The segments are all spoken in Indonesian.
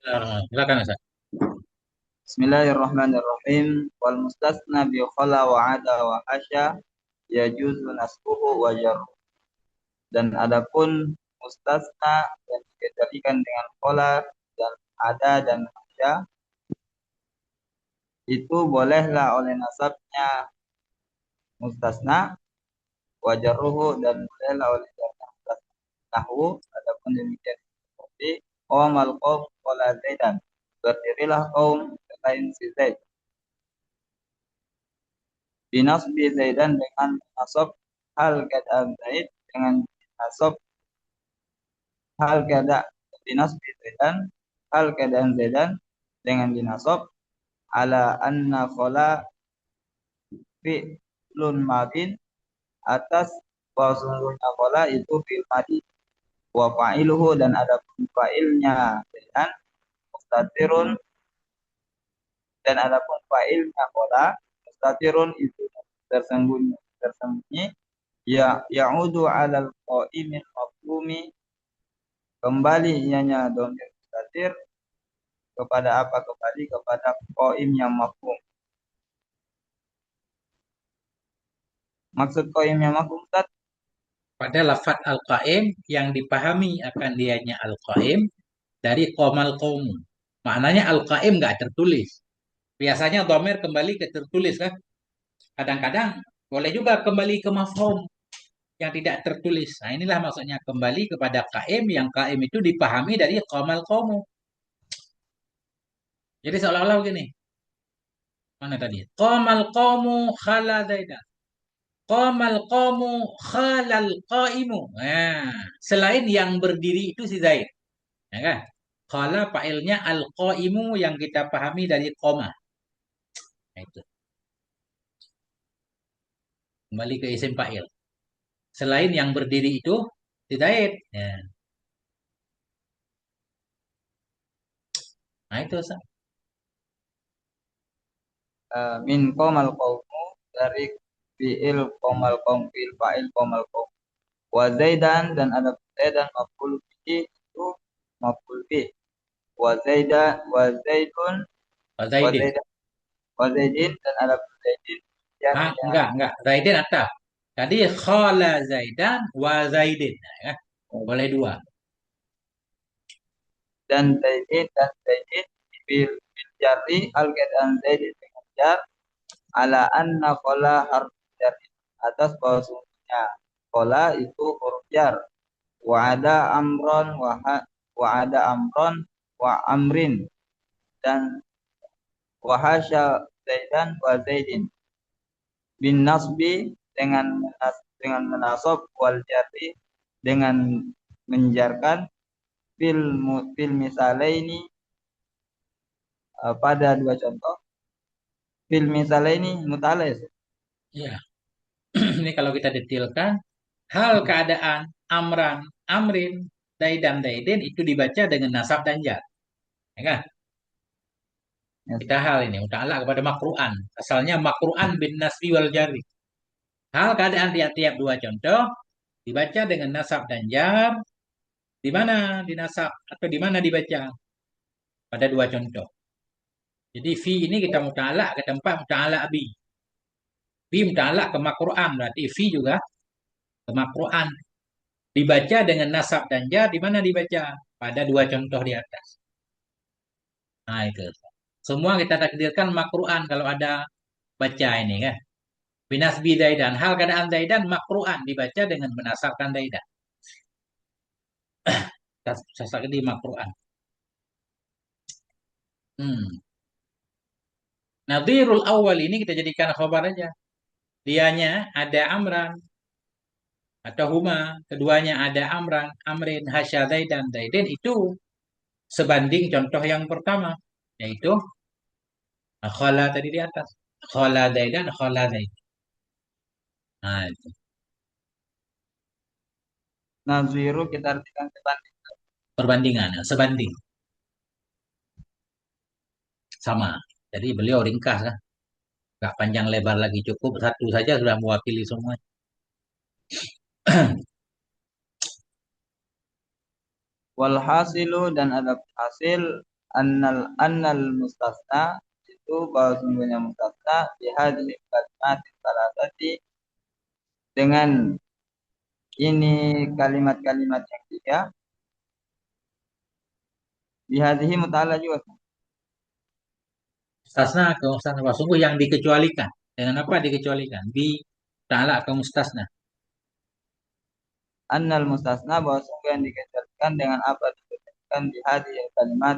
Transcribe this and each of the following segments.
Silakan Ustaz. Bismillahirrahmanirrahim. Wal mustasna bi khala wa ada wa hasya yajuzu nasbuhu wa jar. Dan adapun mustasna yang dikecualikan dengan khala dan ada dan hasya itu bolehlah oleh nasabnya mustasna wa jarruhu dan bolehlah oleh jarnya mustasna. Nahwu adapun demikian seperti qamal qaum qala zaidan. Berdirilah kaum selain si Zaid. Binasbi Zaidan dengan nasab hal keadaan Zaid dengan nasab hal keadaan binasbi Zaidan hal keadaan Zaidan dengan dinasab ala anna khala fi'lun madin atas bahwa sesungguhnya khala itu fi'il madi wa fa'iluhu dan ada fa'ilnya Zaidan mustatirun dan adapun fa'ilnya khala mustatirun itu tersembunyi ya ya'udu 'alal qa'imil mafhumi kembali ianya domir mustatir kepada apa kembali kepada qaim yang mafhum. Maksud qaim yang mafhum Ustaz? Pada lafadz al-qaim yang dipahami akan dianya al-qaim dari qomal qaumu. Maknanya al-qaim nggak tertulis. Biasanya domer kembali ke tertulis kan. Kadang-kadang boleh juga kembali ke mafhum yang tidak tertulis. Nah inilah maksudnya kembali kepada kaim yang kaim itu dipahami dari qomal qaumu. Jadi seolah-olah begini. Mana tadi? Qomal qaumu khala zaidan. Qomal qaumu khalal qaimu. Nah, selain yang berdiri itu si Zaid. Ya kan? Khala fa'ilnya al-qaimu yang kita pahami dari koma. Nah, itu. Kembali ke isim fa'il. Selain yang berdiri itu si Zaid. Ya. Nah itu. Min qamal qaumu dari fi'il qamal qaum fi'il fa'il qamal qaum wa zaidan dan ada zaidan maf'ul bihi itu maf'ul bih wa zaidan wa zaidun Pak wa Zaidin. zaidan wa zaidin dan ada zaidin Ah, yang enggak. Zaidin atau. Tadi khala Zaidan wa Zaidin. Nah, ya. Boleh dua. dan zaidin bil jari al keadaan zaidin dengan jar ala anna qala harf jar atas bahwasanya qala itu huruf jar wa ada amron wa ada amron wa amrin dan wa hasya zaidan wa zaidin bin nasbi dengan menasab wal jarri dengan menjarkan fil misalaini pada dua contoh fil misalaini mutalis. Ya. Ini kalau kita detailkan, hal keadaan Amran, Amrin, Zaidan, Zaidin itu dibaca dengan nasab dan jar. Ya kan? Ya. Kita hal ini, muta'alaq kepada makru'an. Asalnya makru'an bin nasbi wal jari. Hal keadaan tiap-tiap dua contoh dibaca dengan nasab dan jar. Di mana dinasab atau di mana dibaca? Pada dua contoh. Jadi fi ini kita muta'alaq ke tempat muta'alaq bi. Fi muta'alaq ke makru'an, berarti fi juga ke makru'an. Dibaca dengan nasab dan jar, di mana dibaca? Pada dua contoh di atas. Nah, itu. Semua kita takdirkan makru'an kalau ada baca ini kan. Binasbi Zaidan. Hal keadaan Zaidan makru'an dibaca dengan menasabkan Zaidan. Sasar di makru'an. Hmm. Nadhirul awal ini kita jadikan khobar aja. Dianya ada Amran atau Huma. Keduanya ada Amran, Amrin, Hasya, Zaidan, Zaidin. Itu sebanding contoh yang pertama. Yaitu khala tadi di atas. Khala Zaidan, khala Zaidan. Nah, itu. Naziru kita artikan sebanding. Perbandingan, sebanding. Sama. Jadi beliau ringkas kan. Gak panjang lebar lagi. Cukup satu saja sudah mewakili semua. Wal hasilu dan ada hasil annal mustasna itu bahwa sungguhnya mustasna di hadhihi kalimat salasati dengan ini kalimat-kalimat yang tiga di hadhihi muta'alla juga Mustasna ke mustasna. Sungguh yang dikecualikan. Dengan apa dikecualikan? Bi ta'ala ke mustasna. annal mustasna bahwa sungguh yang dikecualikan dengan apa dikecualikan di hadhihi kalimat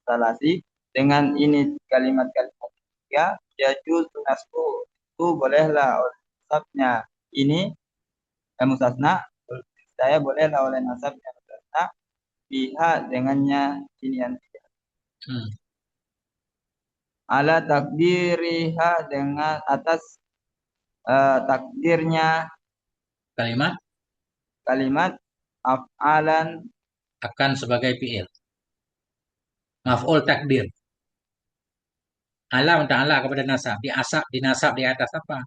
salasi dengan ini kalimat-kalimat tiga yajuz nasbu itu bolehlah oleh nasabnya ini mustasna saya bolehlah oleh nasabnya mustasna pihak dengannya ini yang tiga Hmm. ala takdiriha dengan atas takdirnya Kalimat kalimat af'alan akan sebagai fi'il. Maf'ul takdir. Ala ta'ala kepada nasab. Dinasab di atas apa?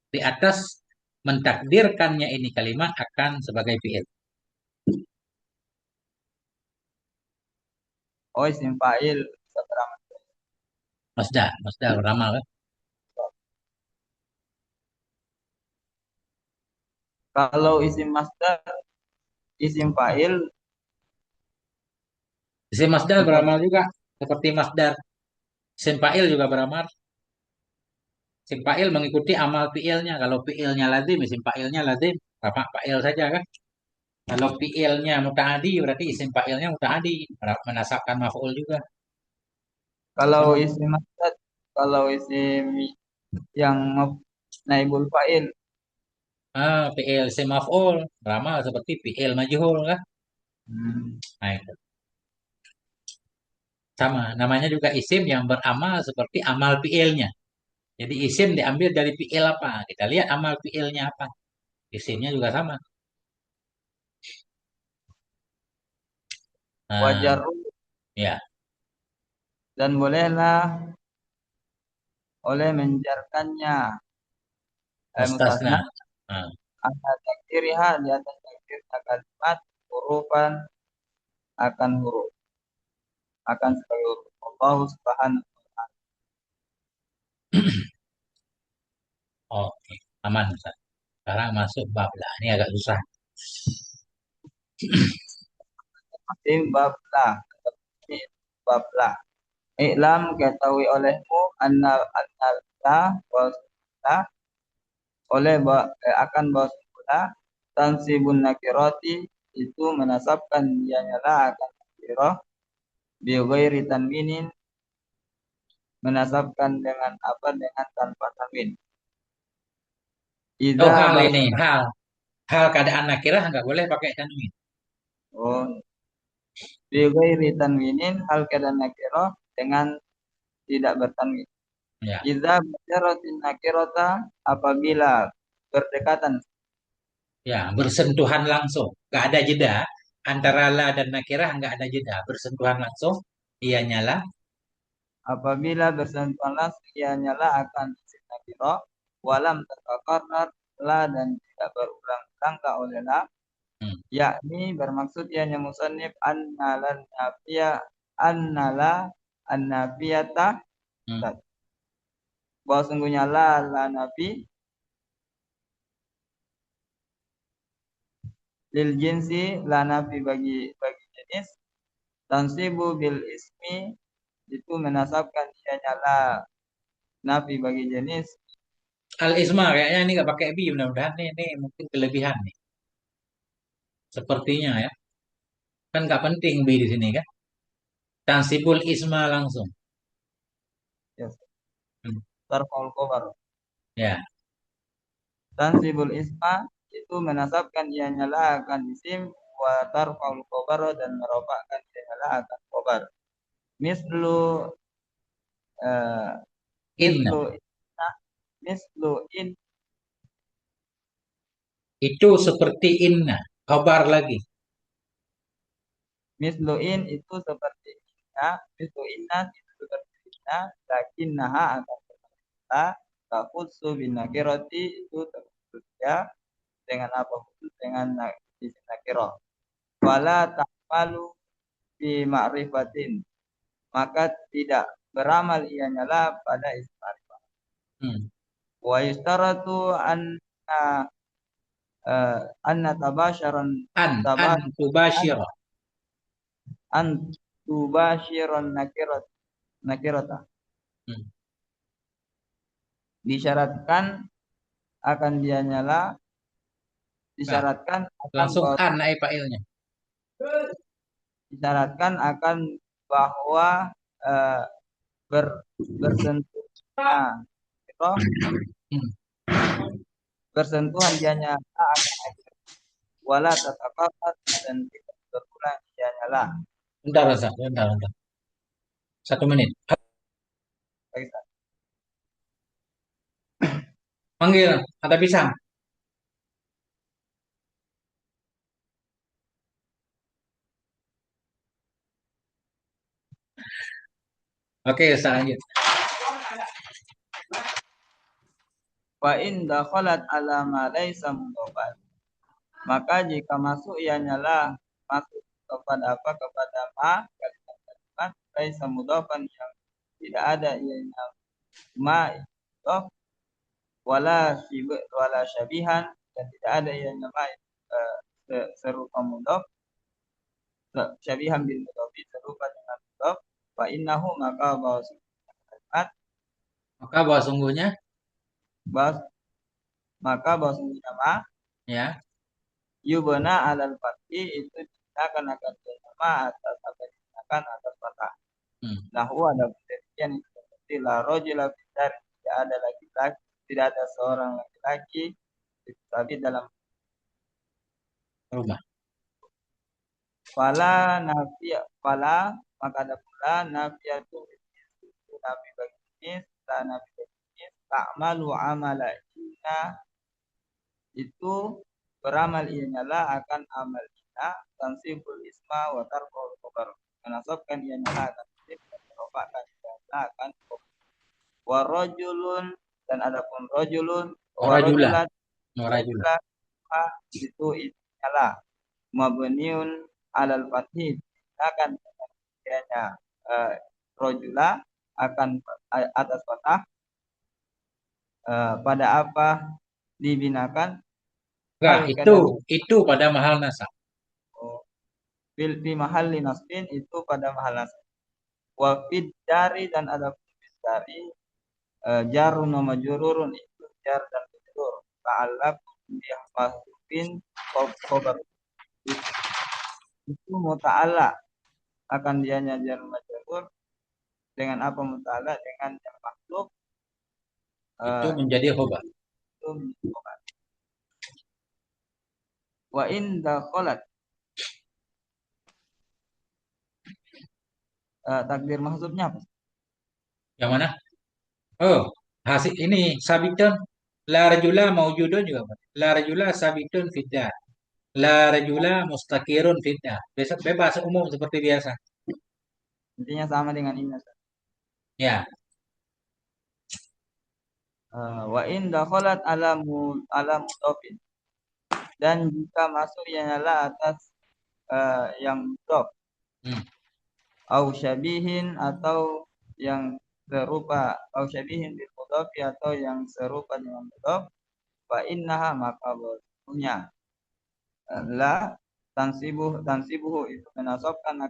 Di atas mentakdirkannya ini kalimat akan sebagai fi'il. isim fa'il seterang. Masdar ramal kan? Kalau isim masdar, isim fa'il Isim masdar seperti beramal juga seperti masdar. Isim fa'il juga beramal. Isim fa'il mengikuti amal fi'ilnya. Kalau fi'ilnya lazim, isim fa'ilnya lazim. Rafa fa'il saja kan? Kalau fi'ilnya muta'adi berarti isim fa'ilnya muta'adi. Menasabkan maf'ul juga. kalau Sama. isim masdar, kalau isim yang naibul fa'il. Fi'il isim maf'ul beramal seperti fi'il majhul kan? Hmm. Nah, itu. Sama. Namanya juga isim yang beramal seperti amal fi'ilnya. Jadi isim diambil dari fi'il apa? Kita lihat amal fi'ilnya apa. Isimnya juga sama. Nah, Wajar ya, dan bolehlah oleh menjarkannya mustasna. mustasna Nah, ada takdiriha di atas takdir kalimat hurufan akan huruf akan sebagai huruf Allah subhanahu wa ta'ala. oke, aman Ustaz. Sekarang masuk bab lah. Ini agak susah. Masih bab lah. Ini bab lah. Iklam ketahui olehmu anna la wa oleh akan bahwa tansibun nakirati itu menasabkan dianya la akan nakirah bi ghairi tanwinin menasabkan dengan apa dengan tanpa tanwin. Oh, Idza hal bas ini, hal keadaan nakirah nggak boleh pakai tanwin. oh bi ghairi tanwinin hal keadaan nakirah dengan tidak bertanwin. Ya, Idza basyaratin nakirata apabila berdekatan ya, bersentuhan langsung. Nggak ada jeda antara la dan nakirah, nggak ada jeda. Bersentuhan langsung, ia nyala. apabila bersentuhan langsung ia nyala akan isim nakirah walam tatakarrar la dan tidak berulang-ulang la oleh la Hmm. yakni bermaksud ianya musannif annalan nafiya annala annafiyata Hmm. bahwa sungguhnya la nafi lil jinsi la nafi bagi jenis tansibu bil ismi itu menasabkan ianya la nafi bagi jenis Al-Isma kayaknya ini nggak pakai bi. Mudah-mudahan ini mungkin kelebihan nih. Sepertinya ya. Kan nggak penting bi di sini kan. Tansibul Isma langsung. ya Hmm. tarfal khobar Ya, tansibul isma itu menasabkan ianya la akan isim wa tarfal khobar dan merofakkan ianya la akan khobar mislu eh, in. mislu inna mislu in Itu seperti inna. Khobar lagi. mislu in itu seperti inna mislu inna itu seperti inna lakin naha akan kita takutsu bin nakiroti itu terkhusus ya dengan apa khusus dengan isim nakirah wala ta'malu fi ma'rifatin maka tidak beramal ianya lah pada istighfar. Hmm. Wa yustaratu anna tabasyaran An tabas tubashira. an tubasyiran nakirata. Hmm. Disyaratkan akan dia nyala, Nah, disyaratkan akan langsung bahwa an ai fa'ilnya. disyaratkan akan bahwa eh, bersentuhnya gitu, Hmm. bersentuhan dia nyala akan wala tataqaqqat dan tidak berulang dia nyala. Bentar, Ustaz. Bentar, bentar. 1 menit. Baik, Panggil, ada pisang. Oke, Ustaz lanjut. wa in dakhalat ala ma laysa mudhafan, maka jika masuk ia nyala masuk kepada apa, kepada ma kalimat laysa mudhafan yang tidak ada ianya ma mudhaf wala syabihan dan tidak ada ianya ma serupa mudhaf, syabihan bil mudhaf serupa dengan mudhaf, fa innahu maka bahwa kalimat Maka bahwa sungguhnya, bahas maka bahwa ma ya, yubna alal fathi itu akan nama atas apa digunakan atas fathah. hmm. Lahu ada pengertian itu seperti la rojula bidar, tidak ada laki-laki, tidak ada seorang laki-laki tapi dalam Berubah. fala nafia fala, maka ada pula nafiatu itu nafi bagi jenis la nafi bagi jenis ta'malu amala inna itu beramal ianya lah akan amal ina tansibul isma wa tarkul khabar, menasabkan ianya lah akan tasib dan merofakkan ianya akan wa rajulun dan adapun rajulun wa Warajula. rajulan Warajula. rajulan itu ianya lah mabniun alal fathih akan ianya rajula akan atas fathah pada apa dibinakan Enggak, hal itu keadaan itu pada mahal nasab. fil fi mahalli nasbin itu pada mahal nasab. Wa fid dari dan ada fid dari jarun wa majrurun itu jar dan majrur. Ta'allaq bi mahfufin khabar itu muta'allaq akan dianya jar majrur dengan apa muta'allaq dengan yang makhluk Itu menjadi khobar. itu khabar. Wa in dakhalat takdir mahzubnya apa? Yang mana? Oh, hasil ini sabitun la rajula maujudun juga, Pak. La rajula sabitun fitdah. La rajula mustakirun fitdah. Bebas umum seperti biasa. Intinya sama dengan ini. Ya, Wa in dakhalat ala mudhafin dan jika masuk yang nyala atas yang mudhaf hmm. au syabihin atau yang serupa au syabihin bil mudhaf atau yang serupa dengan mudhaf fa innaha maka bahwasanya la tansibuhu itu menasabkan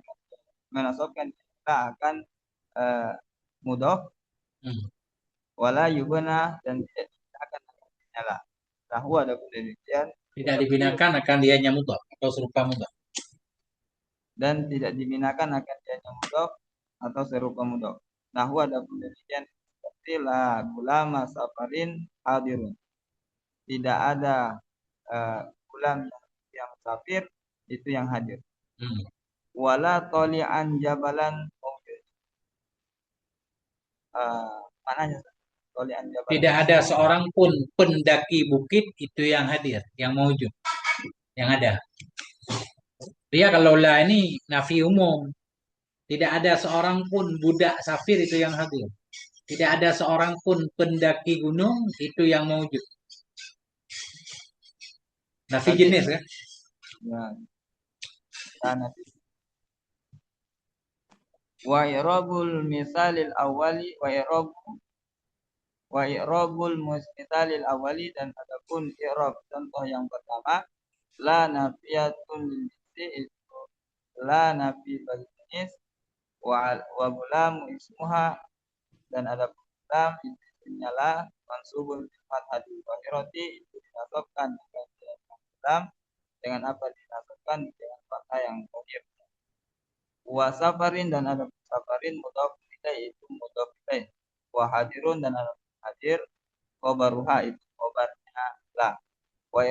kita akan mudhaf Hmm. wala yubna dan tidak akan nyala. Tahu ada demikian Tidak seperti dibinakan akan dia nyamudok atau serupa mudok. dan tidak diminakan akan dianya mudhaf atau serupa mudhaf. Nahu ada demikian seperti la gulama safarin hadirun. Tidak ada gulam yang safir itu yang hadir. Hmm. Wala toli'an jabalan mawjud. Mananya toli'an jabalan? Tidak ada seorang pun pendaki bukit itu yang hadir, yang mewujud, yang ada. Dia kalau lah ini nafi umum. Tidak ada seorang pun budak safir itu yang hadir. Tidak ada seorang pun pendaki gunung itu yang mewujud. Nafi Berarti jenis kan? ya, tanah Wa i'rabul misalil awali wa i'rabul misalil awali dan adapun i'rab contoh yang pertama la nafiyatun lil jinsi itu la nafi bagi jenis wa gulamu ismuha dan adapun gulam isimnya la mansubun bil fathati zahirati itu dinasabkan dengan gulam dengan apa dinasabkan dengan fathah yang zahir. Wa safarin dan ada safarin mudhaf ilaih itu mudhaf ilaih. Wa hadirun dan ada hadir khabaruha itu khabarnya la. Wa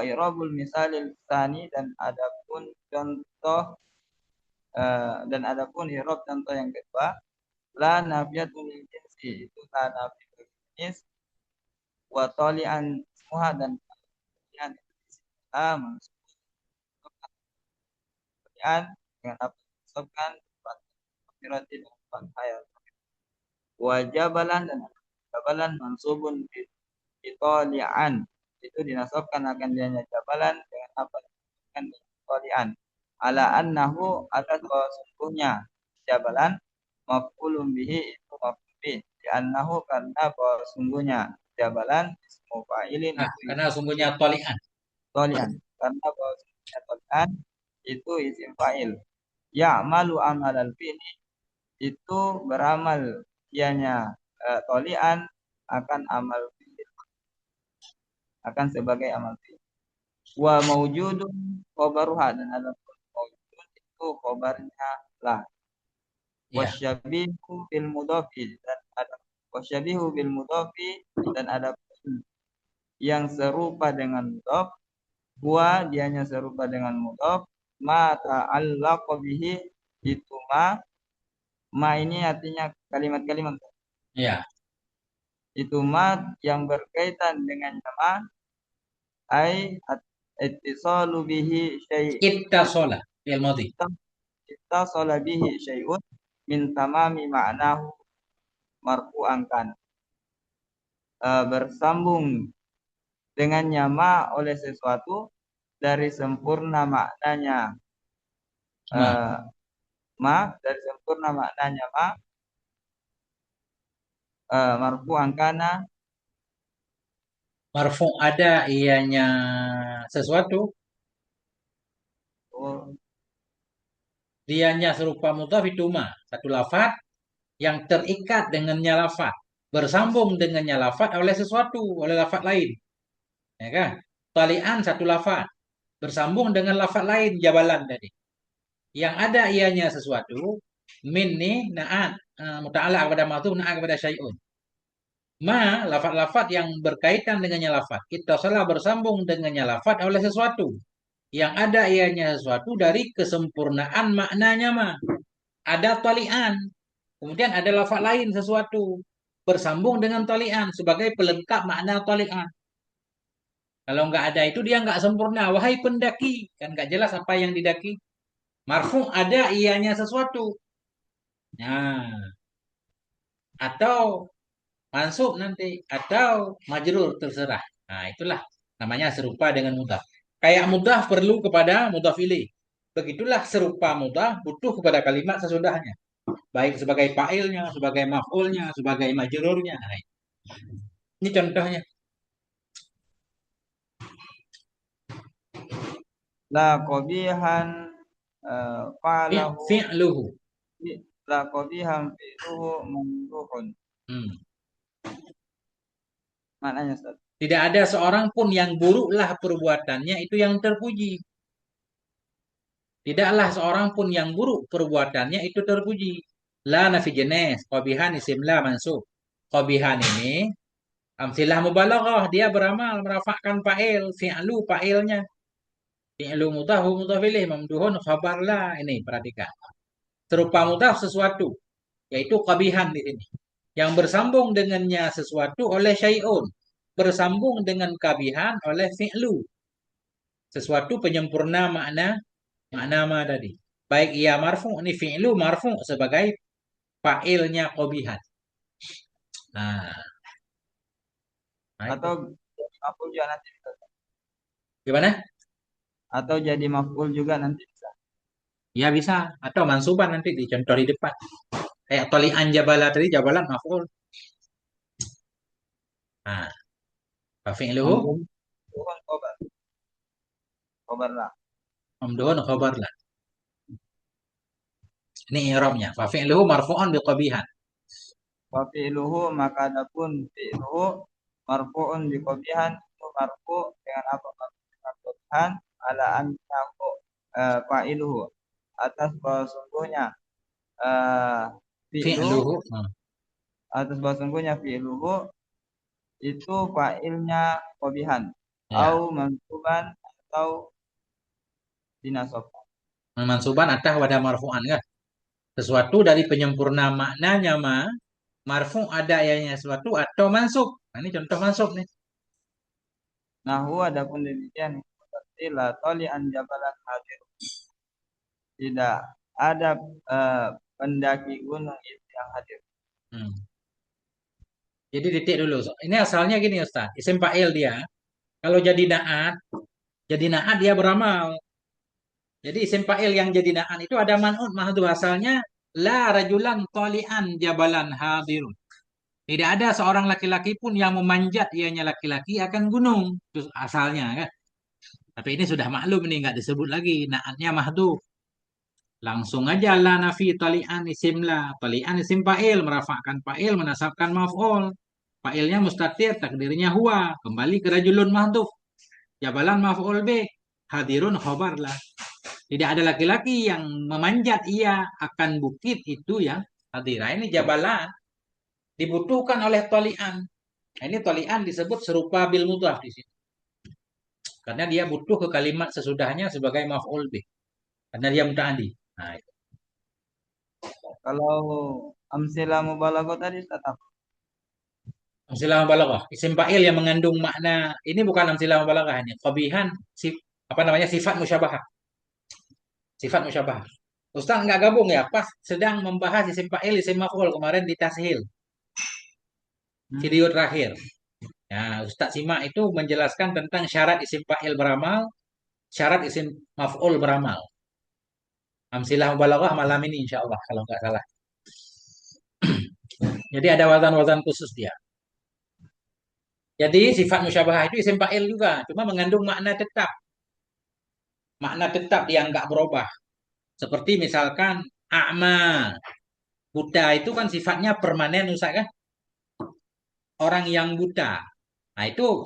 irabul misalil tsani dan adapun contoh dan adapun i'rab contoh yang kedua la nafiyatun lil jinsi itu la nafi jenis wa tali'an ismuha dan tali'an maksudnya dengan apa disebutkan berarti dengan hayat wajabalan dan jabalan mansubun bitolian itu dinasabkan akan dianya jabalan dengan apa disebutkan bitolian ala annahu atas bahwa sungguhnya jabalan maf'ulun bihi itu maf'ul bih di annahu karena bahwa sungguhnya jabalan ismu fa'ilin itu Karena sungguhnya tolian. tolian karena bahwa sungguhnya tolian itu isim fa'il ya'malu amalal fi'li itu beramal ianya tolian akan amal fi'il akan sebagai amal fi'il wa maujudun khobaruha dan ada maujud itu khobarnya lah wasyabihu bil mudhafi dan ada wasyabihu bil mudhafi dan ada yang serupa dengan mudhaf huwa dianya serupa dengan mudhaf ma ta'allaqa bihi itu ma ini artinya kalimat-kalimat Ya. itu ma yang berkaitan dengan nama ai ittisalu bihi syai' Ittasola fi'il madhi. ittasala bihi syai'un min tamami ma'nahu marfu'an kan bersambung dengannya ma oleh sesuatu dari sempurna maknanya dari sempurna maknanya marfu'an kana Marfu ada ianya sesuatu, dianya serupa mudhaf itu satu lafaz yang terikat dengannya lafaz, bersambung dengannya lafaz oleh sesuatu, oleh lafaz lain. Ya kan? Talian satu lafaz bersambung dengan lafaz lain jabalan tadi. Yang ada ianya sesuatu, min nih na'at muta'alaq kepada ma'tuf na'at kepada syai'un. Lafaz-lafaz yang berkaitan dengannya lafaz. Kita salah bersambung dengannya lafaz oleh sesuatu. Yang ada ianya sesuatu dari kesempurnaan maknanya Ada talian. Kemudian ada lafaz lain sesuatu. Bersambung dengan talian sebagai pelengkap makna talian. Kalau nggak ada itu dia nggak sempurna. Wahai pendaki. Kan nggak jelas apa yang didaki. Marfu ada ianya sesuatu. Nah, atau mansub nanti atau majrur terserah. Nah, itulah namanya serupa dengan mudhaf. Kayak mudhaf perlu kepada mudhaf ilaih. Begitulah serupa mudhaf butuh kepada kalimat sesudahnya. Baik sebagai fa'ilnya, sebagai maf'ulnya, sebagai majrurnya. Nah, ini contohnya. la qabihan fa'lahu Fi'luhu. la qabihan fi'luhu mamduhun maknanya Ustaz. Tidak ada seorang pun yang buruklah perbuatannya itu yang terpuji. Tidaklah seorang pun yang buruk perbuatannya itu terpuji. La nafi jenis, qabihan isim la mansub. Qabihan ini amsilah mubalaghah, dia beramal merafakkan fa'il, fi'lu fa'ilnya. Fi'lu mudhafu mudhaf ilaih, mamduhun khabar la. Ini perhatikan. Serupa mudhaf sesuatu, yaitu qabihan di sini. Yang bersambung dengannya sesuatu oleh syai'un. Bersambung dengan kabihan oleh fi'lu. Sesuatu penyempurna makna ma tadi. Baik ia marfu, ini fi'lu marfu sebagai fa'ilnya qabihan. Nah, Atau maf'ul juga nanti bisa. Gimana? Atau jadi maf'ul juga nanti bisa. Ya bisa. Atau mansuban nanti di contoh di depan. Kayak tolian jabala tadi, jabalan maf'ul. Nah, fafi'luhu Mamduhun itu kan khobar. Khobar lah. mamduhun khobar lah. Ini i'rabnya. Fafi'luhu marfu'un biqabihan. Wa fi'luhu maka adapun fi'luhu marfu'un bi qabihan itu marfu dengan apa? Marfu dengan qabihan ala annahu fa'iluhu atas bahwa sungguhnya eh, fi'lu Fi'luhu. atas bahwa sungguhnya fi'luhu itu fa'ilnya qabihan Ya. au mansuban atau dinasab. Mansuban atah wadah marfu'an kan. Sesuatu dari penyempurna maknanya marfu ada ayanya sesuatu atau mansub. Nah, ini contoh mansub nih. Nahu adapun demikian seperti la toli an jabalan hadir tidak ada pendaki gunung itu yang hadir. Hmm. Jadi titik dulu. Ini asalnya gini Ustaz. Isim fa'il dia. Kalau jadi naat dia beramal. Jadi isim fa'il yang jadi naat itu ada man'ut mahdu asalnya la rajulan talian jabalan hadirun. Tidak ada seorang laki-laki pun yang memanjat ianya laki-laki akan gunung. Itu asalnya kan. Tapi ini sudah maklum ini nggak disebut lagi. Naatnya mahdu. Langsung aja la nafi talian isim la. Talian isim fa'il merafakkan fa'il menasabkan maf'ul. Fa'ilnya mustatir takdirnya huwa. Kembali ke rajulun mahdhuf. Jabalan maf'ul bih. Hadirun khobar lah. Tidak ada laki-laki yang memanjat ia akan bukit itu yang hadir. Nah, ini jabalan dibutuhkan oleh tolian. Nah, ini tolian disebut serupa bil mudhaf di sini. Karena dia butuh ke kalimat sesudahnya sebagai maf'ul bih. Karena dia muta'addi. Nah, itu. Kalau amsilah mubalaghah tadi tetap Amsilah mubalaghah. Isim fa'il yang mengandung makna ini bukan amsilah mubalaghah ini. Qabihan apa namanya sifat musyabahah. Sifat musyabahah. Ustaz nggak gabung ya, pas sedang membahas isim fa'il, isim maf'ul kemarin di tashil. hmm. Video terakhir. Nah, Ustaz simak itu menjelaskan tentang syarat isim fa'il beramal, syarat isim maf'ul beramal. Amsilah mubalaghah malam ini insya Allah kalau nggak salah. Jadi ada wazan-wazan khusus dia. Jadi sifat musyabahah itu isim fa'il juga, cuma mengandung makna tetap. Makna tetap yang nggak berubah. Seperti misalkan a'ma, buta itu kan sifatnya permanen Ustaz kan? Orang yang buta. Nah, itu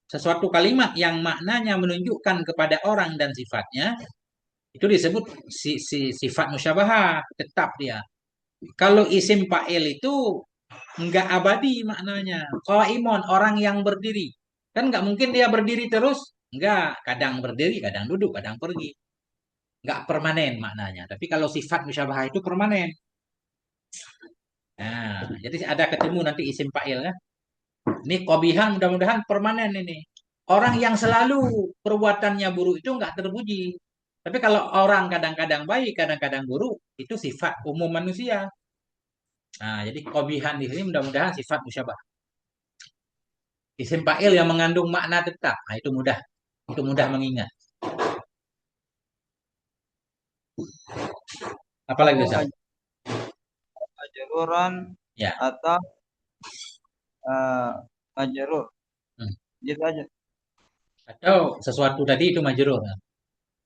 sesuatu kalimat yang maknanya menunjukkan kepada orang dan sifatnya itu disebut sifat musyabahah, tetap dia. Kalau isim fa'il itu enggak abadi maknanya. Qaimun, orang yang berdiri. Kan enggak mungkin dia berdiri terus. Enggak, kadang berdiri, kadang duduk, kadang pergi. Enggak permanen maknanya. Tapi kalau sifat musyabahah itu permanen. Nah, jadi ada ketemu nanti isim fa'il ya. Ini qabihan mudah-mudahan permanen ini. Orang yang selalu perbuatannya buruk itu enggak terpuji. Tapi kalau orang kadang-kadang baik, kadang-kadang buruk, itu sifat umum manusia. Nah, jadi qabihan di sini mudah-mudahan sifat musyabah. Isim fa'il yang mengandung makna tetap. Nah, itu mudah. Itu mudah mengingat. Apalagi Au Ustaz? ajruran Ya. atau majrur. Hmm. Gitu aja. Atau sesuatu tadi itu majrur.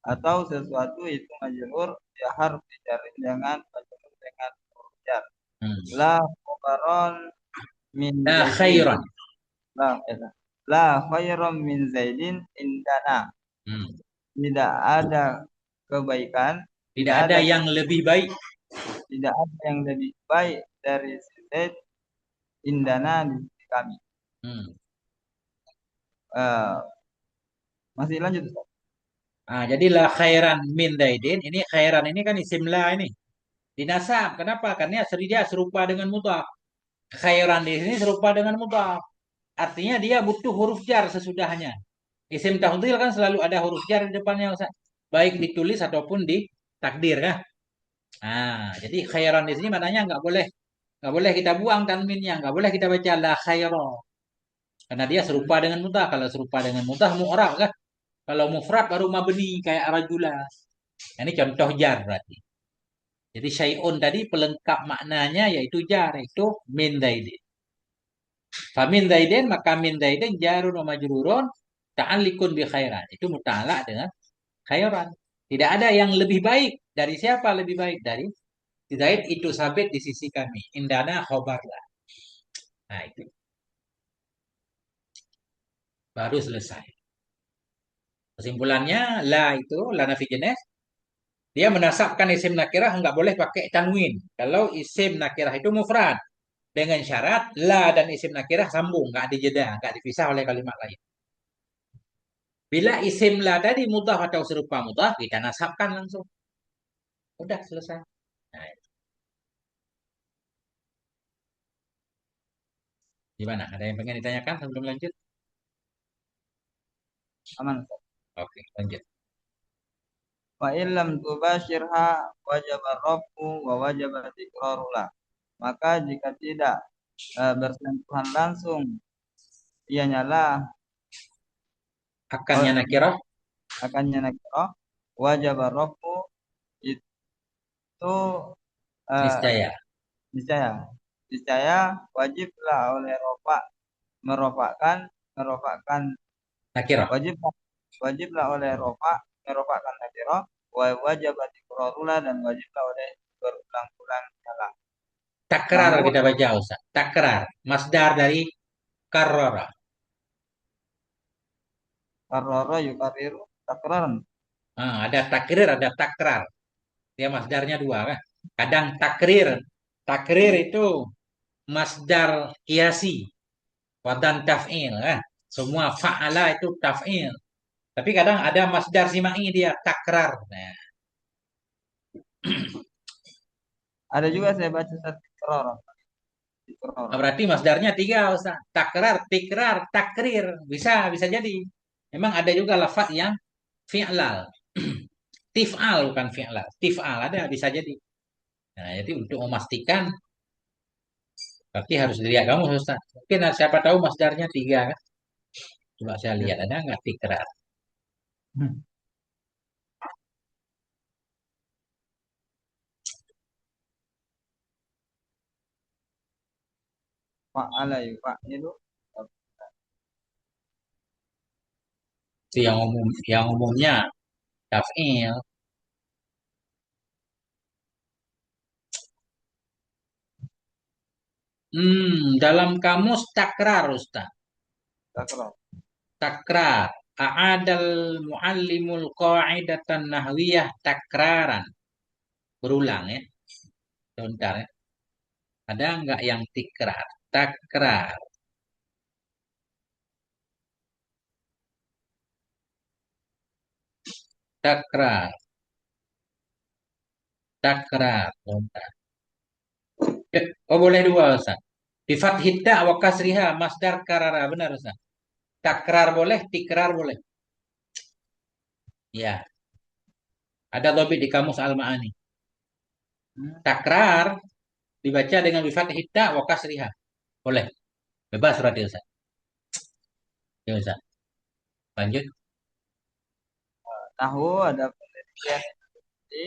Atau sesuatu itu majrur ya harus dicari dengan majrur dengan huruf jar. Hmm. La khabaron min La zaidin. khairan. La khairon min zaidin indana. Hmm. Tidak ada kebaikan, Tidak tidak ada ada yang lebih baik. tidak ada yang lebih baik dari si Zaid indana di sisi kami. Hmm. Eh, masih lanjut Ustaz? Nah, jadi la khairan min zaidin. Ini khairan ini kan isim la ini. Dinasab. Kenapa? Karena dia serupa dengan mudhaf. Khairan di sini serupa dengan mudhaf. Artinya dia butuh huruf jar sesudahnya. Isim tafdhil kan selalu ada huruf jar di depannya Ustaz. Baik ditulis ataupun di takdir kan. Nah, jadi khairan di sini maknanya nggak boleh kita buang tanwinnya, nggak boleh kita baca la khaira. Karena dia serupa dengan mutah. Kalau serupa dengan mutah mu'rab kan. Kalau mufrad baru mabni kayak rajula. Nah, ini contoh jar berarti. Jadi syai'un tadi pelengkap maknanya yaitu jar, itu min zaidin. Famin zaidin maka min zaidin jarun wa majrurun ta'alliqun bi khairan. Itu muta'allaq dengan khairan. Tidak ada yang lebih baik. Dari siapa lebih baik? Dari Zaid itu sabit di sisi kami. Indana khobarlah. Nah itu baru selesai. Kesimpulannya la itu la nafi jenis dia menasabkan isim nakirah nggak boleh pakai tanwin. Kalau isim nakirah itu mufrad dengan syarat la dan isim nakirah sambung, nggak dijeda, nggak dipisah oleh kalimat lain. Bila isim la tadi mudhaf atau serupa mudhaf, kita nasabkan langsung. Udah selesai. Nah, gimana? Ada yang pengen ditanyakan sebelum lanjut? Aman. Ustaz. Oke, lanjut. Wa illam tubashirha wajib rafu wa wajib tikrarula. Maka jika tidak bersentuhan langsung, ia nyala Akannya nakirah akannya nakirah, wajib rafu itu eh, niscaya. niscaya niscaya wajiblah oleh rofa merofakkan merofakkan Nakirah. wajib wajiblah oleh rofa merofakkan nakirah wa wajib tikrarula dan wajiblah oleh berulang-ulang nyala. Takrar Nahu kita baca Ustaz. Takrar. Masdar dari karrara. karrara yukariru takraran. Ada takrir, ada takrar. Dia masdarnya dua kan. Kadang takrir. Takrir itu masdar kiasi. Wadan taf'il kan. Semua fa'ala itu taf'il. Tapi kadang ada masdar simai dia takrar. Nah, Ada juga saya baca satu tikrar. berarti masdarnya tiga Ustaz. Takrar, tikrar, takrir. Bisa, bisa jadi. Memang ada juga lafaz yang fi'lal. Tif'al bukan fi'lal. Tif'al ada bisa jadi. Nah, jadi untuk memastikan tapi harus dilihat kamu Ustaz. Mungkin siapa tahu masdarnya tiga kan. Coba saya Ya. lihat ada nggak tikrar. Hmm. Fa'ala yufa'ilu. Itu yang umumnya taf'il. Dalam kamus takrar Ustaz. Takrar. Takrar. A'adal muallimul qa'idatan nahwiyah takraran. Berulang ya. Sebentar ya. Ada nggak yang tikrar? Takrar. Takrar. Takrar. Sebentar. Oh boleh dua Ustaz. Di fathid ta wa kasriha masdar karara. Benar Ustaz. Takrar boleh, tikrar boleh. Ya, ada dhabit di kamus Al-Ma'ani. Hmm. Takrar dibaca dengan bi fathid ta wa kasriha. Boleh. Bebas berarti Ustaz. Ya Ustaz. Lanjut. Nahu ada penelitian seperti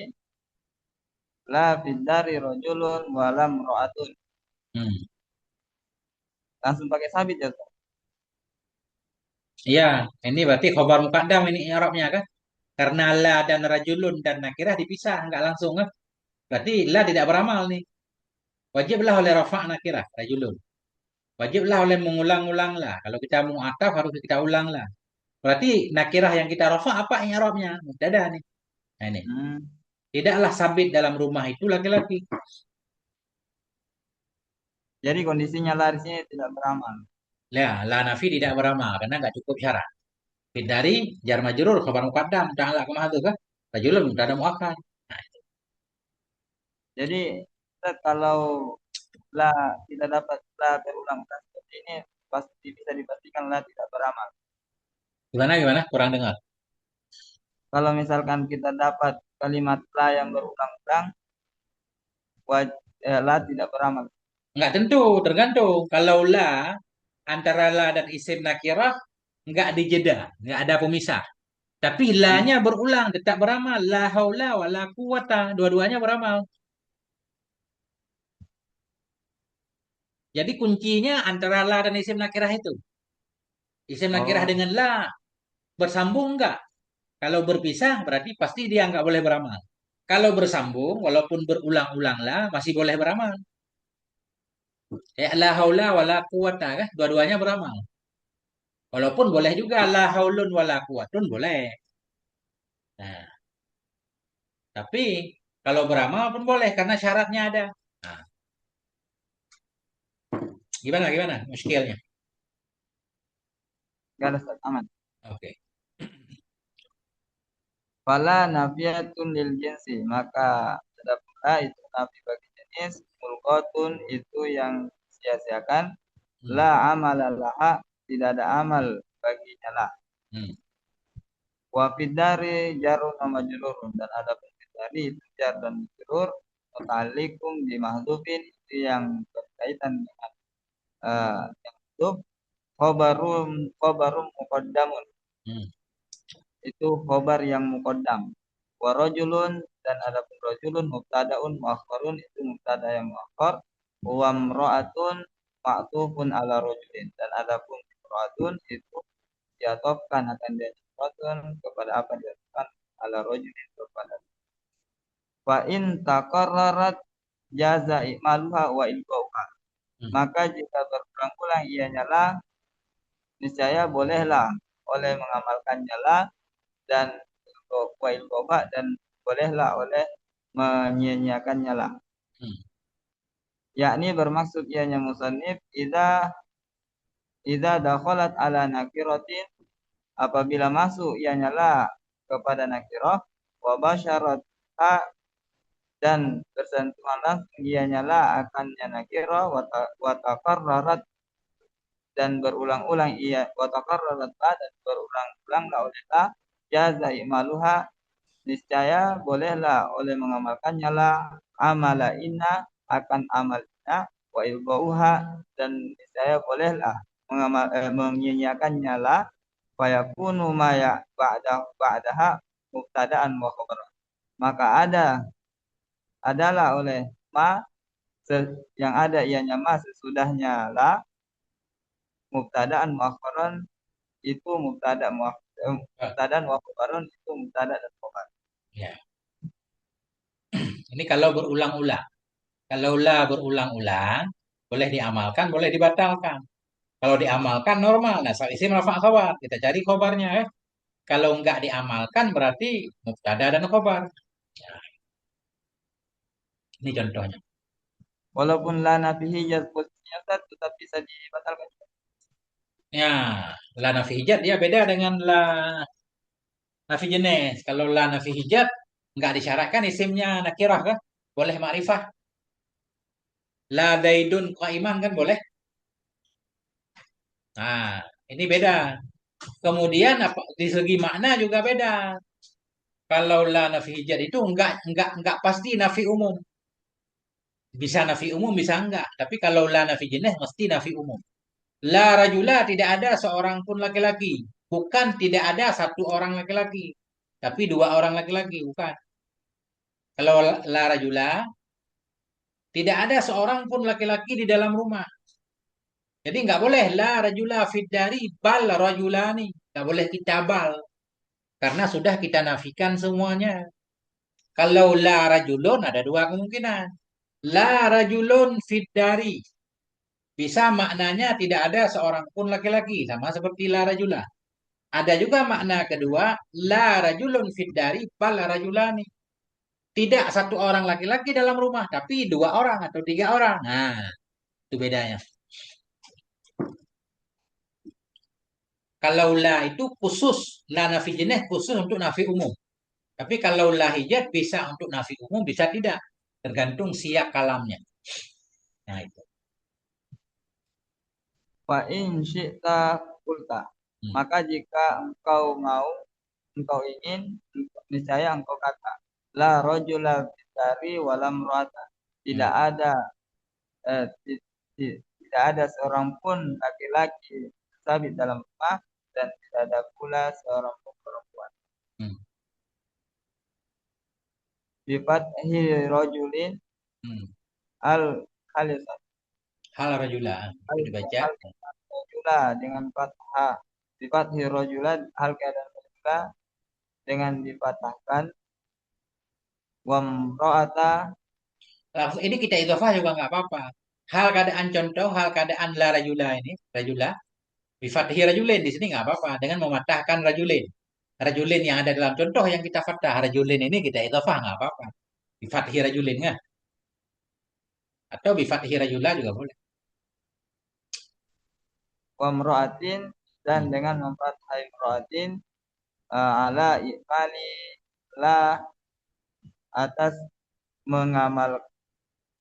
la fidari rojulun walam ro'atun. Hmm. Langsung pakai sabit ya Ustaz? Iya, ini berarti khobar muqaddam ini i'rabnya kan? Karena la dan rajulun dan nakirah dipisah, enggak langsung kan? Berarti la tidak beramal nih. Wajiblah oleh rafa' nakirah rajulun. Wajiblah oleh mengulang-ulang lah. Kalau kita mau ataf harus kita ulang lah. Berarti nakirah yang kita rafa' apa i'rabnya? Mubtada nih. Nah ini. Hmm. Tidaklah sabit dalam rumah itu laki-laki. Jadi kondisinya larisnya tidak beramal. Ya, la nafi tidak beramal karena enggak cukup syarat. Dari jar majrur khabar muqaddam ta'ala kemah itu kan? Rajulun mubtada muakkad. Nah, Jadi Ustaz, kalau la kita dapat la berulang-ulang seperti ini pasti bisa dipastikan la tidak beramal. gimana gimana? Kurang dengar. Kalau misalkan kita dapat kalimat la yang berulang-ulang, la tidak beramal. Enggak tentu, tergantung. Kalau la antara la dan isim nakirah enggak dijeda, enggak ada pemisah. Tapi la-nya berulang, tetap beramal. La haula wa la quwata. Dua-duanya beramal. Jadi kuncinya antara la dan isim nakirah itu. Isim nakirah Oh, dengan la bersambung enggak? Kalau berpisah berarti pasti dia nggak boleh beramal. Kalau bersambung, walaupun berulang-ulang lah, masih boleh beramal. Ya la haula wa la quwata kan? Dua-duanya beramal. Walaupun boleh juga la haulun wa la quwatun boleh. Nah, tapi kalau beramal pun boleh karena syaratnya ada. Nah, gimana muskilnya? nggak ada Ustaz, aman. Oke. Fala nafiyatun lil jinsi, maka ada pula itu nafi bagi jenis, mulqatun itu yang sia-siakan, Hmm, la amala laha, tidak ada amal baginya lah. hmm, Wa fidari jarun wa majrurun, dan ada pun fidari itu jar dan majrur, muta'alliqum di mahdhufin itu yang berkaitan dengan yang mahdhuf, khabarum muqaddamun, hmm, itu khobar yang muqaddam. Wa rajulun, dan ada pun rajulun mubtadaun muakhkharun, itu mubtada yang muakhkhar. Wa imra'atun ma'tufun ala rajulin, dan ada pun imra'atun itu diatofkan, akan diatofkan kepada apa, diatofkan ala rajulin kepada. Fa in taqarrarat jaza i'maluha wa ilqauha, hmm. maka jika berulang-ulang ianya lah, niscaya bolehlah oleh mengamalkannya lah, dan wail koba, dan bolehlah oleh menyia-nyiakannya lah. Hmm. Yakni bermaksud ianya musannif, ida dakhalat ala nakiratin, apabila masuk ianya lah kepada nakirah, wa basyaratha, dan bersentuhan langsung ianya lah akannya nakirah, wa taqarrarat, dan berulang-ulang ia, wa taqarrarat, dan berulang-ulang la oleh la, jaza imaluha, niscaya bolehlah oleh mengamalkannya lah, amala inna, akan amal inna, wa ilbauha, dan niscaya bolehlah menyanyiakannya lah, fayakunu maya ba'daha mubtadaan wa khabar, maka adalah oleh ma yang ada ianya ma sesudahnya la, mubtadaan muakhiran, itu Ah, mubtadaan wa khabaron, itu mubtada dan khabar. ya. Ini kalau berulang-ulang. Kalau la berulang-ulang, boleh diamalkan, boleh dibatalkan. Kalau diamalkan normal, nah soal isim rafa khabar. Kita cari khabarnya ya. Kalau nggak diamalkan berarti mubtada dan khabar. Nah, ini contohnya. Walaupun la nafihi jaz posisinya Ustaz, tetap bisa dibatalkan. Ya, la nafi hijat dia beda dengan la nafi jenis. Kalau la nafi hijat nggak disyaratkan isimnya nakirah kan? Boleh ma'rifah. La daidun qaiman kan boleh. Nah, ini beda. Kemudian apa di segi makna juga beda. Kalau la nafi hijat itu enggak pasti nafi umum. Bisa nafi umum, bisa enggak. Tapi kalau la nafi jenis mesti nafi umum. La rajula tidak ada seorang pun laki-laki. Bukan tidak ada satu orang laki-laki. Tapi dua orang laki-laki, bukan. Kalau la rajula tidak ada seorang pun laki-laki di dalam rumah. Jadi nggak boleh la rajula fid dari bal rajulani. Nggak boleh kita bal. Karena sudah kita nafikan semuanya. Kalau la rajulun ada dua kemungkinan. La rajulun fid dari. Bisa maknanya tidak ada seorang pun laki-laki. Sama seperti la rajula. Ada juga makna kedua. La rajulun fid dari bal rajulani. Tidak satu orang laki-laki dalam rumah. Tapi dua orang atau tiga orang. Nah, itu bedanya. Kalau la itu khusus. La nafi jenis khusus untuk nafi umum. Tapi kalau la hijat bisa untuk nafi umum, bisa tidak. Tergantung siap kalamnya. Nah, itu. Fa in syi'ta qulta, Hmm. maka jika engkau mau, engkau ingin, niscaya engkau kata, la rajula fitari walam ru'ata, Hmm. tidak ada tidak ada seorang pun laki-laki sabit dalam rumah, dan tidak ada pula seorang pun perempuan. bifathi rajulin Hmm. al khalisat Hal rajula. Itu al dibaca. al rajula dengan fathah bifathi rajulan hal keadaan rajula dengan dipatahkan wa mra'ata Langsung ini kita idhofah juga nggak apa-apa. Hal keadaan contoh, hal keadaan la rajula ini, rajula. Bifathi rajulin di sini nggak apa-apa dengan mematahkan rajulin. Rajulin yang ada dalam contoh yang kita fathah, rajulin ini kita idhofah nggak apa-apa. Bifathi rajulin nggak? Atau bifathi rajula juga boleh. wa mra'atin dan Hmm. dengan memfathai mra'atin ala ikmali la atas mengamal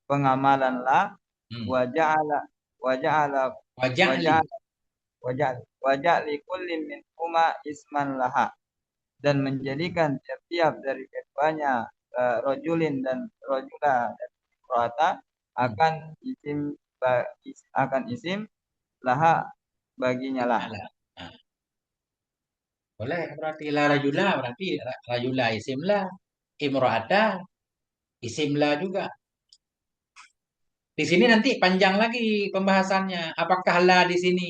pengamalan la Hmm. wa ja'ala wa ja'ala wa Wajah li. ja'ala wa ja'li kulli min huma isman laha dan menjadikan tiap-tiap dari keduanya rojulin dan rojula dan imro'ata Hmm. akan isim akan isim laha baginya lah. Nah, boleh berarti la rajula berarti rajula isim la. Imro'ata isim la juga. Di sini nanti panjang lagi pembahasannya. Apakah la di sini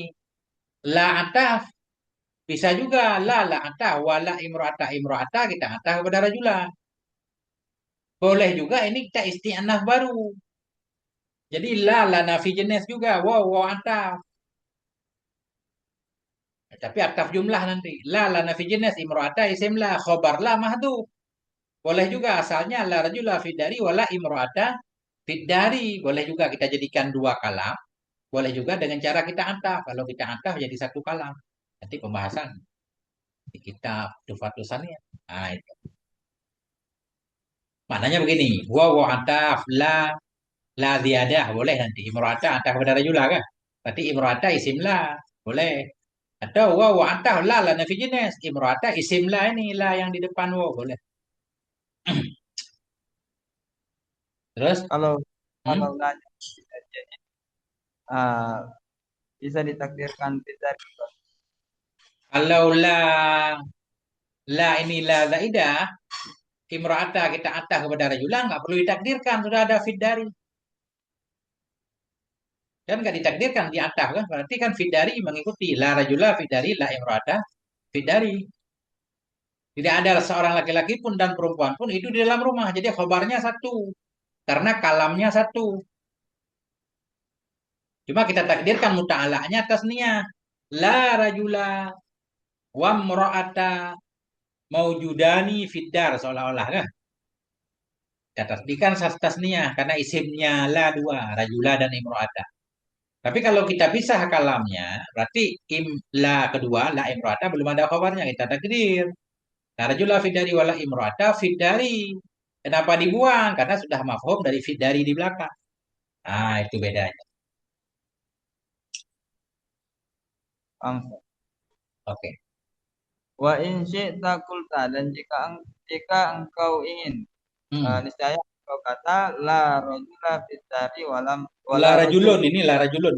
la ataf? Bisa juga la ataf wala imro'ata kita ataf kepada rajula. Boleh juga ini kita isti'anah baru. Jadi la nafi jenis juga. Wow ataf. Tapi ataf jumlah nanti. La nafi jenis imro'ata isim la khobar la mahdhuf. Boleh juga asalnya la rajula fidari wala imro'ata fidari. Boleh juga kita jadikan dua kalam. Boleh juga dengan cara kita ataf. Kalau kita ataf jadi satu kalam. Nanti pembahasan di kitab Tufatul Saniyah. Nah, itu. Maknanya begini. Wa ataf la ziyadah. Boleh nanti. Imro'ata ataf kepada rajula kan. Berarti imro'ata isim la. Boleh. Atau wa ataf la nafi jenis. Imro'ata isim la ini. La yang di depan wa. Boleh. Terus. Kalau Hmm? kalau nanya uh, bisa ditakdirkan tidak Kalau la ini la zaidah. Imro'ata kita ataf kepada rajula. Nggak perlu ditakdirkan. Sudah ada fid dari. Kan nggak ditakdirkan di ataf kan. Berarti kan fidari mengikuti. La rajula fidari la imro'ata fidari. Tidak ada seorang laki-laki pun dan perempuan pun itu di dalam rumah. Jadi khobarnya satu. Karena kalamnya satu. Cuma kita takdirkan muta'alanya atas niat. La rajula wa mra'ata maujudani fiddar seolah-olah kan. Kita takdirkan tasniyah karena isimnya la dua, rajula dan imro'ata. Tapi kalau kita pisah kalamnya, berarti la kedua, la imro'ata belum ada khabarnya. Kita takdir. Nah, rajula fidari wala imro'ata fidari. Kenapa dibuang? Karena sudah mafhum dari fidari di belakang. Ah, itu bedanya. angsa. Oke. Wa in syi'ta qulta dan jika engkau ingin Hmm. niscaya engkau kata la rajula fitari walam La wala rajul rajulun ini la rajulun.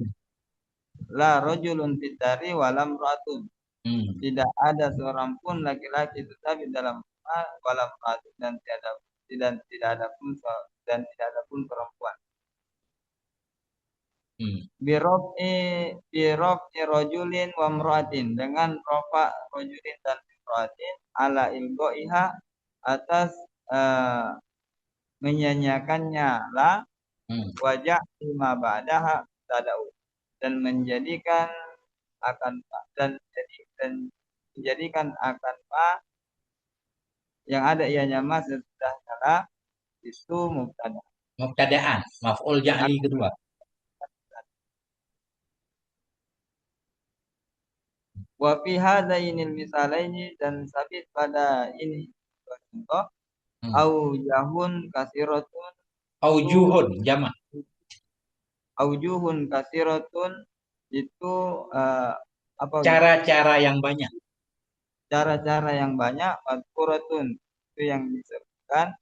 la rajulun fitari walam ratun. Hmm. Tidak ada seorang pun laki-laki tetapi dalam rumah walam ratun dan tidak ada pun dan tidak ada pun perempuan. Hmm. Birofi birofi rojulin wa mra'atin dengan rofa rojulin dan mra'atin ala ilgoiha atas eh, menyanyiakannya la Hmm. wajah lima ba'daha tadau dan menjadikan akan dan menjadikan akan ma yang ada ianya ma sesudah la itu mubtada. Mubtada'an, maf'ul ja'li kedua. Wa fi hadainil misalaini dan sabit pada ini contoh Hmm. au jahun kasiratun itu Aujuhun jamak. aujuhun kasiratun itu apa Cara-cara yang banyak. cara-cara yang banyak madkuratun itu yang disebutkan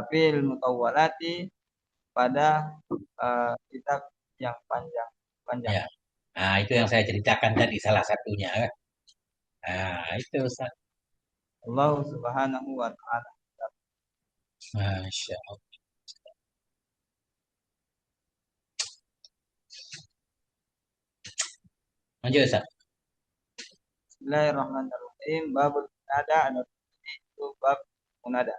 fil mutawwalati pada kitab yang panjang. Ya. Nah, itu yang saya ceritakan tadi salah satunya kan. Nah, itu Ustaz. Allah Subhanahu wa taala. Masya Allah. Lanjut Ustaz. Bismillahirrahmanirrahim. Babul munada ada itu bab munada.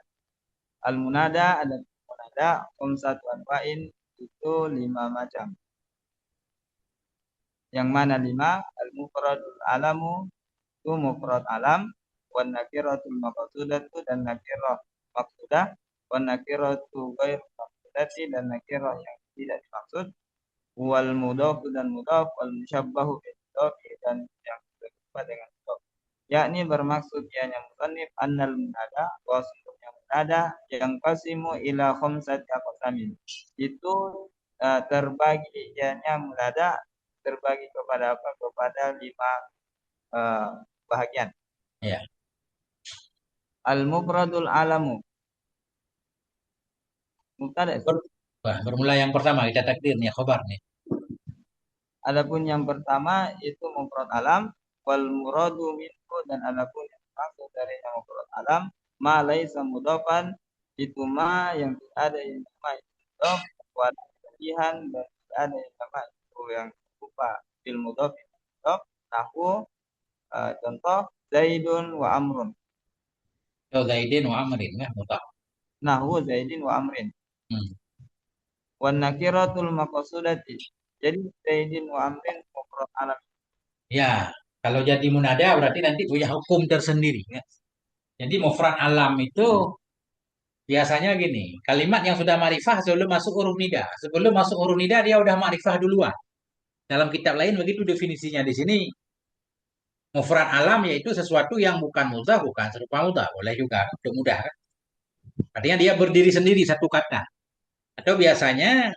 Al munada ada munada satu anwa'in itu 5 macam. Yang mana 5? Al mufradul alamu itu mufrad alam, wan nakiratul maqsudatu dan nakirah maqsudah, wan nakiratu ghair maqsudati dan nakirah yang tidak dimaksud, wal mudhaf dan mudhaf, wal musyabbahu bil mudhaf dan yang serupa dengan mudhaf. Yakni bermaksud ianya musannif annal munada wa sesungguhnya munada yang qasimu ila khamsati aqsamin. Itu terbagi ianya munada terbagi kepada apa? Kepada 5 bahagian. Ya. Al-mufradul alamu. Mubtada. Wah, bermula yang pertama kita takdir nih khobar nih. Adapun yang pertama itu mufrad alam, wal muradu minhu dan adapun yang maksud dari yang mufrad alam ma laisa mudhafan itu ma yang tidak ada yang nama itu mudhaf, wa pilihan dan tidak ada yang nama itu yang serupa bil mudhaf nahu contoh Zaidun wa Amrun. Yo Zaidin wa Amrin ya, mutah. Nahu Zaidin wa Amrin. Wan nakiratul maqsudati. Jadi Zaidin wa Amrin mufrad alam. Ya, kalau jadi munada berarti nanti punya hukum tersendiri ya. Jadi mufrad alam itu biasanya gini, kalimat yang sudah ma'rifah sebelum masuk huruf nida. Sebelum masuk huruf nida dia udah ma'rifah duluan. Dalam kitab lain begitu definisinya di sini. Mufrad alam yaitu sesuatu yang bukan mudhaf, bukan serupa mudhaf. Boleh juga, untuk mudah kan. Artinya dia berdiri sendiri satu kata. Atau biasanya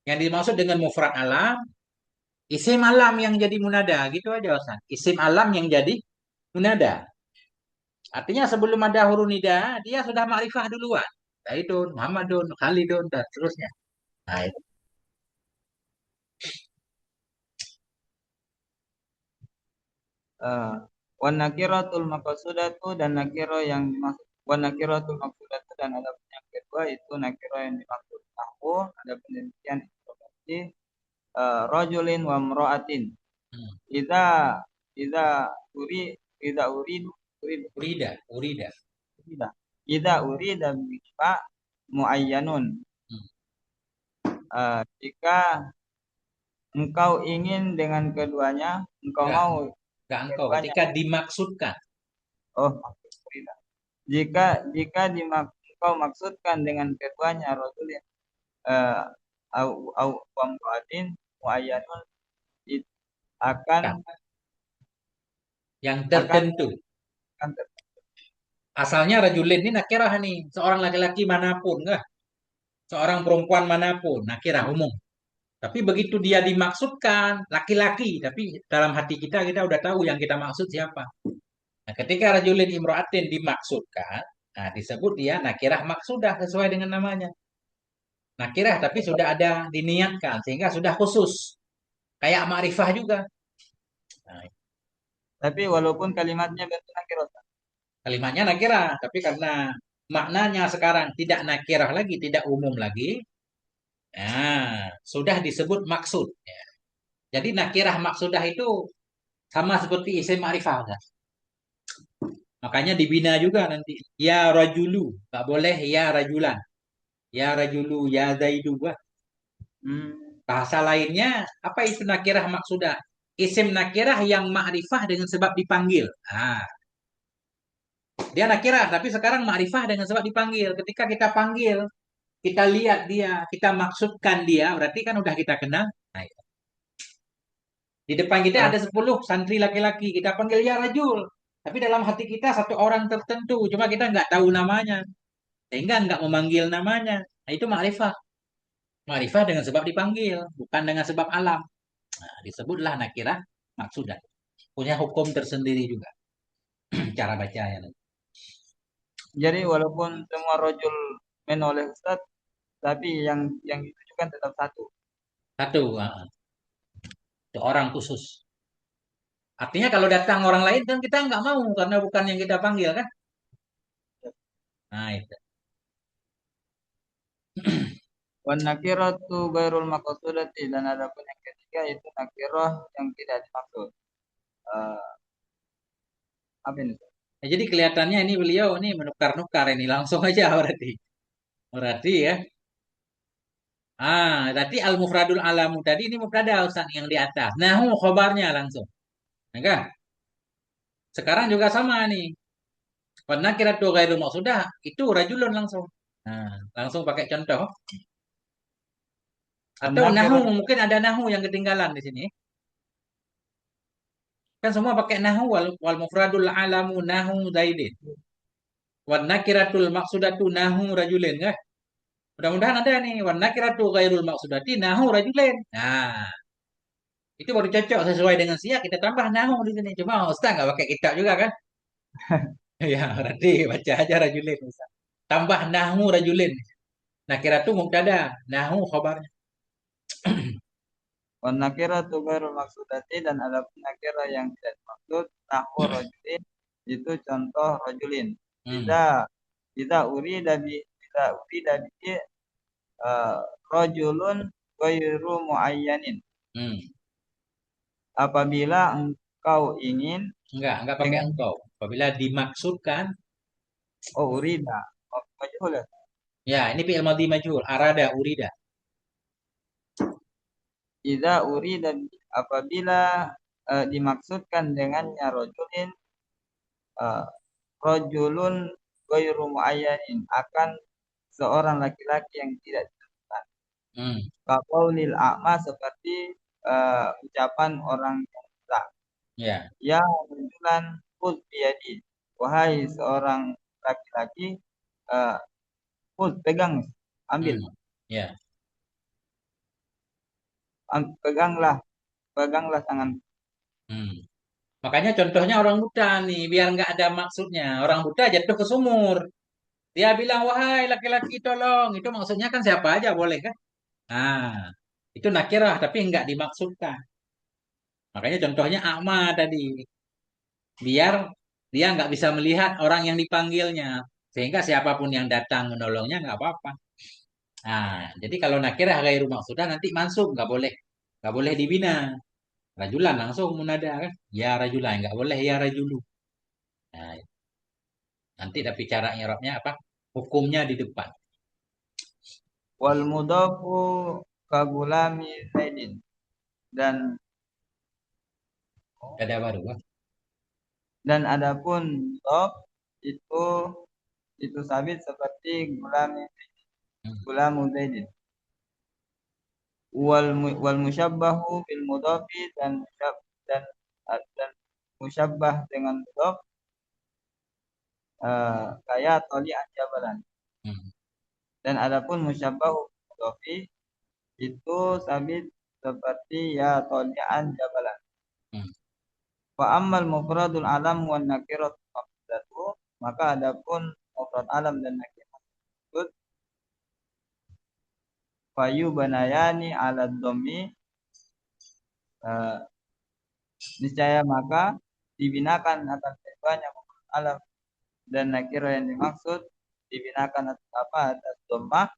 yang dimaksud dengan mufrad alam, isim alam yang jadi munada. Gitu aja Ustaz. Isim alam yang jadi munada. Artinya sebelum ada huruf nida, dia sudah ma'rifah duluan. Zaidun, Muhammadun, Khalidun, dan seterusnya. Nah, itu. Wan nakiratul maqsudatu dan nakiro yang dimaksud wan nakiratul maqsudatu dan ada yang kedua itu nakiro yang dimaksud nahu ada penelitian introversi rajulin wa mra'atin. Hmm. Idza idza uri idza uridu Urida, urida. idza urida bima muayyanun. Jika engkau ingin dengan keduanya, engkau Enggak, mau enggak engkau. keduanya. Ketika dimaksudkan. Oh, jika engkau maksudkan dengan keduanya rajulin au wamra'atin muayyanun akan Kan. Yang akan tertentu. Asalnya rajulin ini nakirah nih. Seorang laki-laki manapun. Enggak. Seorang perempuan manapun. Nakirah umum. Tapi begitu dia dimaksudkan laki-laki. Tapi dalam hati kita udah tahu yang kita maksud siapa. Nah, ketika rajulin imro'atin dimaksudkan. Nah, disebut dia nakirah maksudah sesuai dengan namanya. Nakirah tapi sudah ada diniatkan. Sehingga sudah khusus. Kayak ma'rifah juga. Nah, tapi walaupun kalimatnya bentuk nakirah. kalimatnya nakirah. Tapi karena maknanya sekarang tidak nakirah lagi. Tidak umum lagi. Nah, sudah disebut maksud. Ya. Jadi nakirah maksudah itu sama seperti isim ma'rifah. Kan? Makanya dibina juga nanti. Ya rajulu. Gak boleh ya rajulan. Ya rajulu, ya zaidu. Wah. Bahasa lainnya, apa itu nakirah maksudah? Isim nakirah yang ma'rifah dengan sebab dipanggil. Nah, dia nakirah, tapi sekarang ma'rifah dengan sebab dipanggil. Ketika kita panggil, kita lihat dia, kita maksudkan dia, berarti kan udah kita kenal. Nah, itu. Di depan kita Ah, ada 10 santri laki-laki, kita panggil ya rajul. Tapi dalam hati kita satu orang tertentu, cuma kita nggak tahu namanya. Sehingga nggak memanggil namanya. Nah, itu ma'rifah. Ma'rifah dengan sebab dipanggil, bukan dengan sebab alam. Nah, disebutlah nakirah maksudah. Punya hukum tersendiri juga. Cara bacanya. jadi walaupun semua rojul menoleh Ustaz, tapi yang ditujukan tetap satu. Satu, itu orang khusus. Artinya kalau datang orang lain kan kita nggak mau karena bukan yang kita panggil kan. Nah itu. Wan nakiratu ghairul maqsudati, dan ada pun yang ketiga itu nakirah yang tidak dimaksud. Eh, apa ini? Nah, jadi kelihatannya ini beliau ini menukar-nukar ini langsung aja berarti. Berarti ya. Tadi al-mufradul alamu tadi ini mubtada Ustaz yang di atas. Nahu khobarnya langsung. Nah, kan? Sekarang juga sama nih. Karena kira tuh ghairul sudah itu rajulun langsung. Nah, langsung pakai contoh. Wan Atau nahu nakirah mungkin ada nahu yang ketinggalan di sini. Kan semua pakai nahu wal mufradul alamu nahu zaidin. Wan nakiratul maksudatu nahu rajulin kan? Mudah-mudahan ada nih. Wan nakiratu ghairul maksudati nahu rajulin. Nah, itu baru cocok sesuai dengan siap kita tambah nahu di sini. Cuma Ustaz nggak pakai kitab juga kan? Ya, berarti baca aja rajulin Ustaz. Tambah nahu rajulin. Nakiratu mubtada, nahu khabarnya. wan nakiratu ghairul maksudati, dan ada pun nakirah yang tidak dimaksud nahwu rajulin, itu contoh rajulin. Hmm. Tidak uri dari eh, rajulun ghairu muayyanin. Hmm. Apabila engkau ingin Enggak pakai dengan engkau. Apabila dimaksudkan, urida, majhul ya. ya ini fi'il madhi majhul, arada urida. Idza urida, apabila dimaksudkan dengannya rajulin, eh, rajulun ghairu muayyanin, akan seorang laki-laki yang tidak ditentukan. Hmm. Qaulil a'ma, seperti ucapan orang yang buta. Ya. Ya rajulan khudh biyadi, wahai seorang laki-laki, uh, pegang, ambil, Hmm. Ya. peganglah, peganglah tangan. Hmm. Makanya contohnya orang buta nih, biar nggak ada maksudnya. Orang buta jatuh ke sumur. Dia bilang, wahai laki-laki tolong. Itu maksudnya kan siapa aja boleh kan? Nah, itu nakirah tapi nggak dimaksudkan. Makanya contohnya Akma tadi. Biar dia nggak bisa melihat orang yang dipanggilnya. Sehingga siapapun yang datang menolongnya nggak apa-apa. Nah, jadi kalau nakirah gairu maksudah nanti mansub, nggak boleh dibina. Rajulan langsung munada kan? Ya rajulan, nggak boleh ya rajulu. Nah, nanti tapi cara i'rabnya apa? Hukumnya di depan. Wal mudhafu ka gulami zaidin, dan Ada baru kan? adapun mudhaf itu sabit seperti gulami, Hmm. gulamu zaidin. Wal musyabbahu bil mudhafi, dan dan musyabbah dengan mudhaf, kayak tolian jabalan. Hmm. Dan adapun musyabbahu bil mudhafi itu sabit seperti ya tolian jabalan. Hmm. Fa ammal mufradul alam wan nakiratu maqsudatu, maka adapun mufrad alam dan nakirah tersebut fayu banayani ala dhammi, niscaya maka dibinakan atas keduanya mufrad alam dan nakirah yang dimaksud, dibinakan atas apa? Atas dhammah,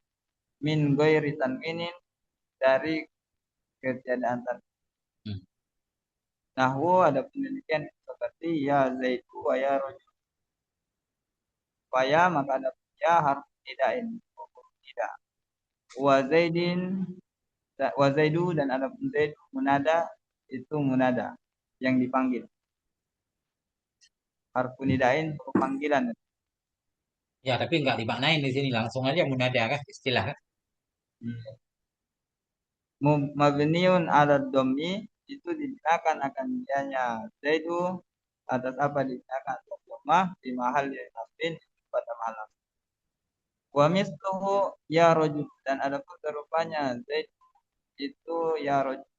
min ghairi tanwinin, dari ketiadaan tanwin. Hmm. Nahwu ada pendidikan seperti ya zaitu wa ya rajul. Faya, maka ada ya harus tidak ini, hukum tidak. Wa zaidin, wa zaidu, dan ada pun zaid munada, itu munada yang dipanggil. Harfu nidain huruf panggilan. Ya, tapi nggak dimaknain di sini. Langsung aja munada kan istilah kan? Mabniun ala dhammi, itu dibinakan akan dianya zaidu atas apa? Dibinakan atas dhammah di mahal nasbin, pada mahal nasb. Wa misluhu ya rajul, dan ada pun serupanya zaid itu ya rajul.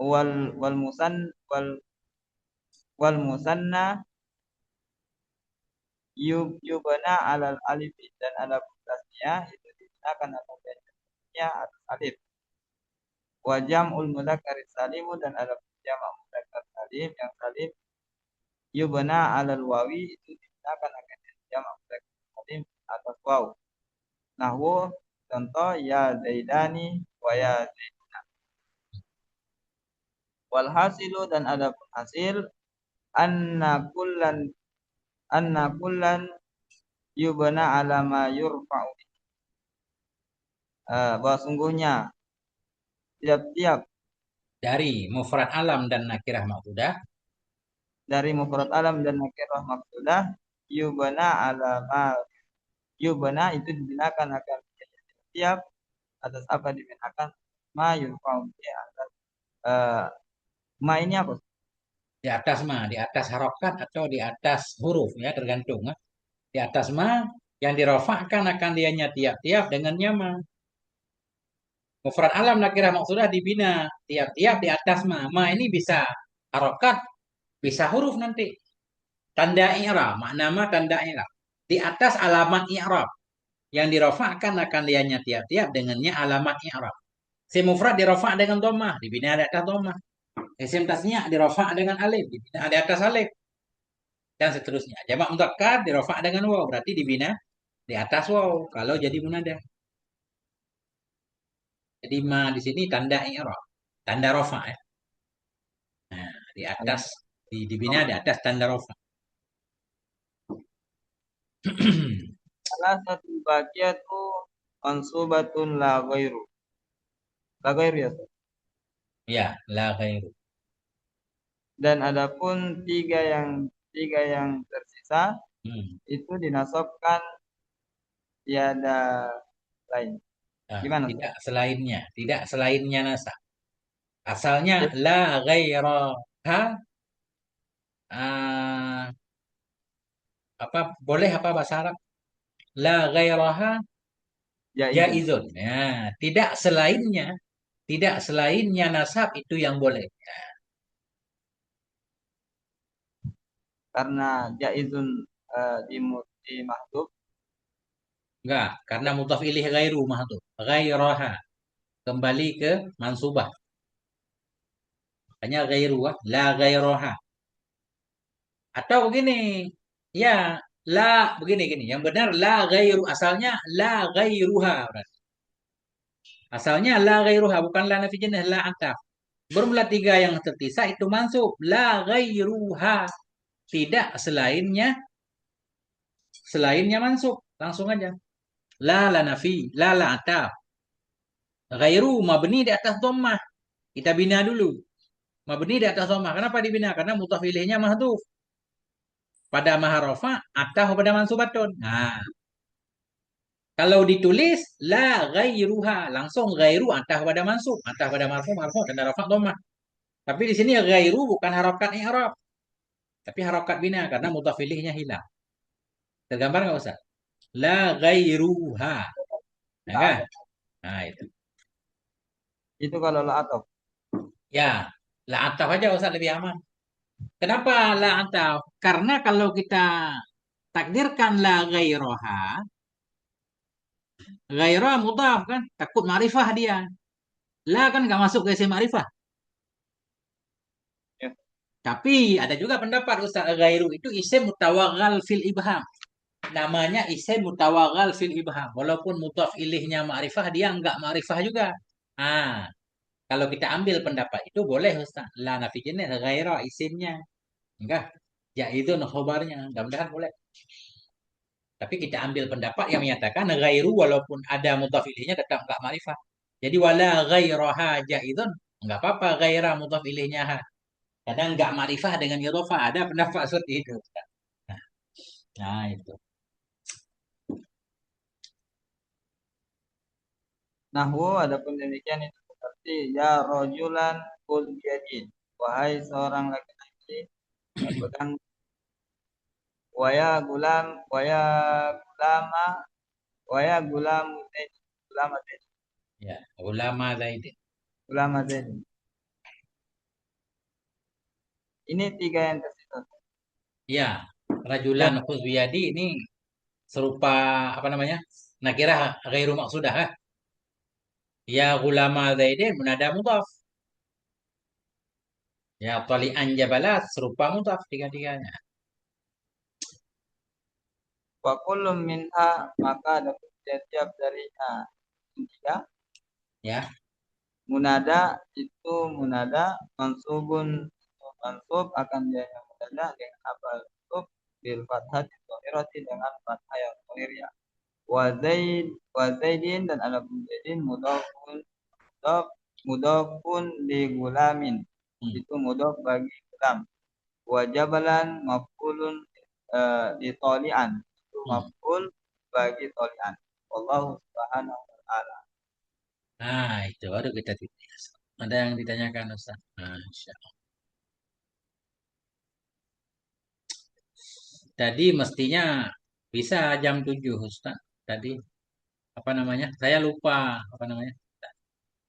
Wal musan wal musanna yubana alal alif, dan ada pun tasnya itu dibinakan atas ya atas alif. Wa jam'ul mudzakkar salimu, dan ada jamak mudzakkar salim yang salim yubna alal wawi itu digunakan akan jamak mudzakkar salim atas waw. Nahwu contoh ya zaidani wa ya zaiduna. Wal hasilu dan adapun hasil anna kullan yubna ala ma yurfa'u. Bahwa sungguhnya tiap-tiap Dari mufrad alam dan nakirah maqsudah dari mufrad alam dan nakirah maqsudah yubna ala ma yubna itu dibinakan akan tiap atas apa dibinakan ma yurfa'u atas ma ini apa? di atas harokat atau di atas huruf ya tergantung ya. Di atas ma yang dirofakkan akan dianya tiap-tiap dengannya ma. Mufrad alam nakirah maqsudah dibina tiap-tiap di atas ma. Ma ini bisa harokat, bisa huruf nanti. Tanda i'rab, makna ma tanda i'rab. Di atas alamat i'rab yang dirofakkan akan dianya tiap-tiap dengannya alamat i'rab. Si mufrad dirofa dengan dhammah, dibina di atas dhammah. Isim tasnya dirofa dengan alif, dibina di atas alif. Dan seterusnya. Jamak mudzakkar dirofa dengan waw, berarti dibina di atas waw kalau jadi munada. Jadi ma di sini tanda i'rab, tanda rofa ya. Nah, di atas dibina di atas tanda rofa. Salah satu baqiyatu mansubatun la ghairu. La ghairu ya. Ustaz. Ya, la ghairu. Dan adapun tiga yang tersisa Hmm. itu dinasabkan tiada lain. Nah, Gimana? Ustaz? tidak selainnya, tidak selainnya nasab. Asalnya Ya, la ghairaha ah, apa boleh apa bahasa Arab? La ghairaha jaizun. jaizun. Ya, tidak selainnya nasab itu yang boleh. Karena jaizun di mahdhuf Enggak, karena mudhaf ilaih ghairu mahdhuf. Ghairaha kembali ke mansubah. Hanya ghairu la ghairaha. Atau begini, ya la begini gini. Yang benar la ghairu asalnya la ghairuha. Asalnya la ghairuha bukan la nafi jenis la ataf. Bermula tiga yang terpisah itu mansub. La ghairuha. Tidak selainnya mansub. Langsung aja. La nafi, la ataf. Ghairu mabni di atas dhammah. Kita bina dulu. Mabni di atas dhammah. Kenapa dibina? Karena mudhaf ilaihnya mahdhuf. Pada maharofa atau pada mansubatun. Nah, kalau ditulis la ghairuha, langsung ghairu atah pada mansub, atah pada marfu dan rafa dhammah. Tapi di sini ghairu bukan harokat i'rab, tapi harokat bina karena mudhaf ilaihnya hilang. Tergambar nggak Ustaz? La ghairuha. Nah, kan? Nah, itu. itu kalau la ataf. Ya, la ataf aja Ustaz lebih aman. Kenapa la ataf? Karena kalau kita takdirkan la ghairuha, ghairuha mudhaf kan, takut ma'rifah dia. La kan nggak masuk ke isim ma'rifah. Ya. Tapi ada juga pendapat Ustaz ghairu itu isim mutawaggal fil ibham. Namanya isim mutawaggal fil ibham. Walaupun mudhaf ilaihnya ma'rifah, dia enggak ma'rifah juga. Ah, kalau kita ambil pendapat itu boleh Ustaz. La nafi jenis ghaira isimnya. Enggak. Ya itu khobarnya. Mudah-mudahan boleh. Tapi kita ambil pendapat yang menyatakan ghairu walaupun ada mudhaf ilaihnya tetap enggak ma'rifah. Jadi wala ghairaha jaizun. Enggak apa-apa ghaira mudhaf ilaihnya. Kadang nggak ma'rifah dengan idhofah. Ada pendapat seperti itu. Nah, itu. Nahwu adapun demikian itu seperti ya rojulan kul biyadin. Wahai seorang laki-laki pegang waya gulama waya gulamu zaid gulama zaid Ya, ulama Zaidin. gulama zaid. Ini tiga yang tersisa. Ya, rajulan Dan khuzbiyadi ini serupa apa namanya? Nakirah ghairu maqsudah. Ya ulama Zaidin munada mudhaf. Ya, talian jabalat serupa mudhaf tiga-tiganya. Wa kullu minha, maka ada setiap darinya tiga. Ya. Munada itu munada mansubun, mansub akan dia yang munada dengan apa mansub bil fathah dhahirati dengan fathah yang dhahiriyah. Wa zaidin dan ada zaidin mudhaf mudhafun li gulamin, Hmm. itu mudhaf bagi gulam. Wa jabalan maf'ulun di tolian, itu Hmm. maf'ul bagi tolian. Wallahu subhanahu wa ta'ala. Nah, itu baru kita titik. Ada yang ditanyakan Ustaz? Masya Allah. Tadi mestinya bisa jam 7 Ustaz. Tadi apa namanya? Saya lupa apa namanya?